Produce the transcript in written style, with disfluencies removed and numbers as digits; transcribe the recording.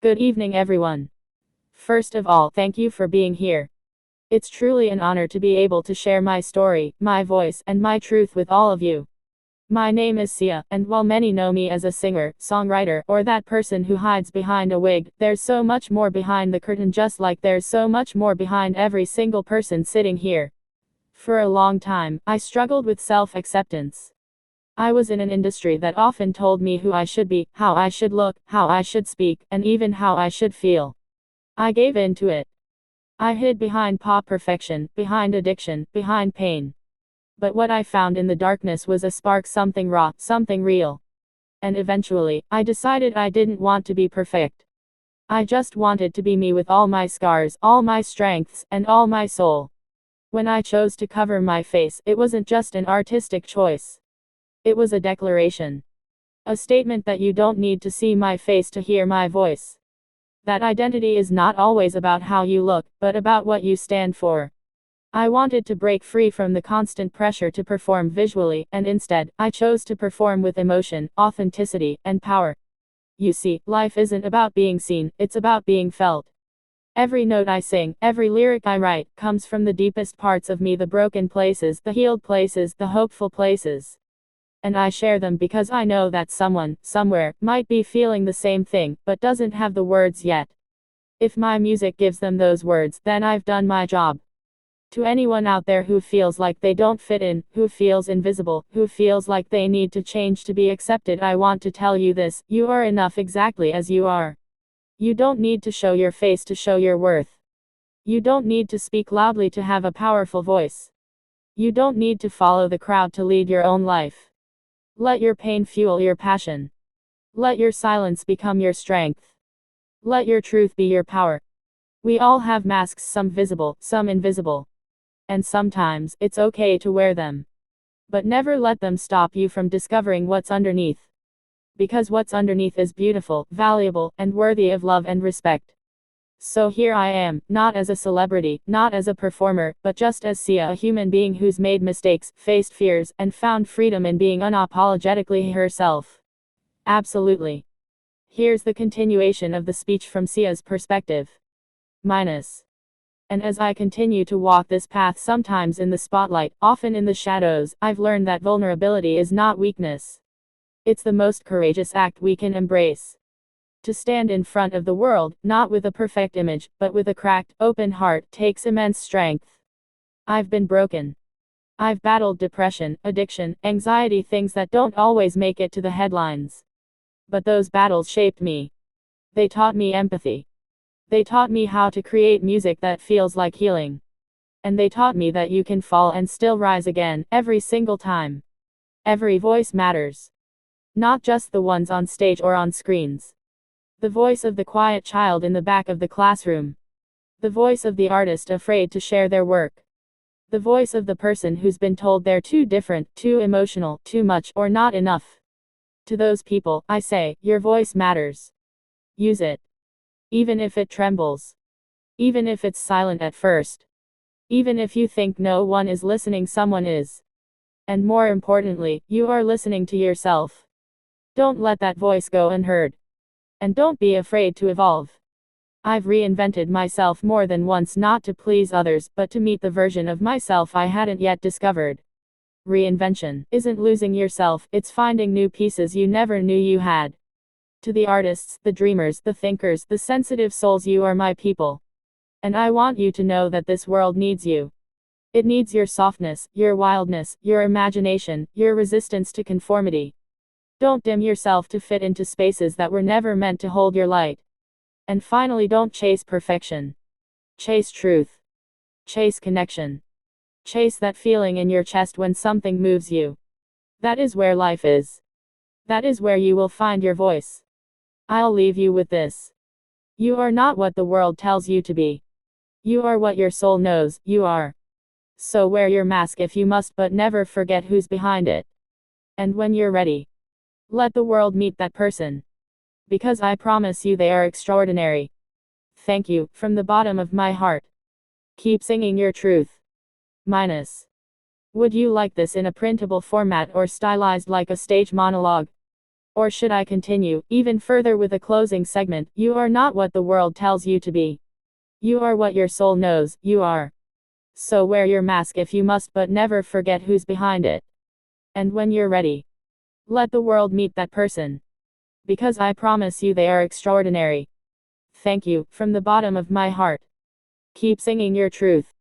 Good evening, everyone. First of all, thank you for being here. It's truly an honor to be able to share my story, my voice, and my truth with all of you. My name is Sia, and while many know me as a singer, songwriter, or that person who hides behind a wig, there's so much more behind the curtain, just like there's so much more behind every single person sitting here. For a long time, I struggled with self-acceptance. I was in an industry that often told me who I should be, how I should look, how I should speak, and even how I should feel. I gave in to it. I hid behind pop perfection, behind addiction, behind pain. But what I found in the darkness was a spark, something raw, something real. And eventually, I decided I didn't want to be perfect. I just wanted to be me with all my scars, all my strengths, and all my soul. When I chose to cover my face, it wasn't just an artistic choice. It was a declaration. A statement that you don't need to see my face to hear my voice. That identity is not always about how you look, but about what you stand for. I wanted to break free from the constant pressure to perform visually, and instead, I chose to perform with emotion, authenticity, and power. You see, life isn't about being seen, it's about being felt. Every note I sing, every lyric I write, comes from the deepest parts of me, the broken places, the healed places, the hopeful places. And I share them because I know that someone, somewhere, might be feeling the same thing, but doesn't have the words yet. If my music gives them those words, then I've done my job. To anyone out there who feels like they don't fit in, who feels invisible, who feels like they need to change to be accepted, I want to tell you this: you are enough exactly as you are. You don't need to show your face to show your worth. You don't need to speak loudly to have a powerful voice. You don't need to follow the crowd to lead your own life. Let your pain fuel your passion. Let your silence become your strength. Let your truth be your power. We all have masks, some visible, some invisible. And sometimes, it's okay to wear them. But never let them stop you from discovering what's underneath. Because what's underneath is beautiful, valuable, and worthy of love and respect. So here I am, not as a celebrity, not as a performer, but just as Sia, a human being who's made mistakes, faced fears, and found freedom in being unapologetically herself. Absolutely. Here's the continuation of the speech from Sia's perspective. And as I continue to walk this path, sometimes in the spotlight, often in the shadows, I've learned that vulnerability is not weakness. It's the most courageous act we can embrace. To stand in front of the world, not with a perfect image, but with a cracked, open heart, takes immense strength. I've been broken. I've battled depression, addiction, anxiety, things that don't always make it to the headlines. But those battles shaped me. They taught me empathy. They taught me how to create music that feels like healing. And they taught me that you can fall and still rise again, every single time. Every voice matters. Not just the ones on stage or on screens. The voice of the quiet child in the back of the classroom. The voice of the artist afraid to share their work. The voice of the person who's been told they're too different, too emotional, too much, or not enough. To those people, I say, your voice matters. Use it. Even if it trembles. Even if it's silent at first. Even if you think no one is listening, someone is. And more importantly, you are listening to yourself. Don't let that voice go unheard. And don't be afraid to evolve. I've reinvented myself more than once, not to please others, but to meet the version of myself I hadn't yet discovered. Reinvention isn't losing yourself, it's finding new pieces you never knew you had. To the artists, the dreamers, the thinkers, the sensitive souls, you are my people. And I want you to know that this world needs you. It needs your softness, your wildness, your imagination, your resistance to conformity. Don't dim yourself to fit into spaces that were never meant to hold your light. And finally, don't chase perfection. Chase truth. Chase connection. Chase that feeling in your chest when something moves you. That is where life is. That is where you will find your voice. I'll leave you with this. You are not what the world tells you to be. You are what your soul knows you are. So wear your mask if you must, but never forget who's behind it. And when you're ready, let the world meet that person. Because I promise you they are extraordinary. Thank you, from the bottom of my heart. Keep singing your truth. Would you like this in a printable format or stylized like a stage monologue? Or should I continue even further with a closing segment? You are not what the world tells you to be. You are what your soul knows you are. So wear your mask if you must, but never forget who's behind it. And when you're ready, let the world meet that person. Because I promise you they are extraordinary. Thank you, from the bottom of my heart. Keep singing your truth.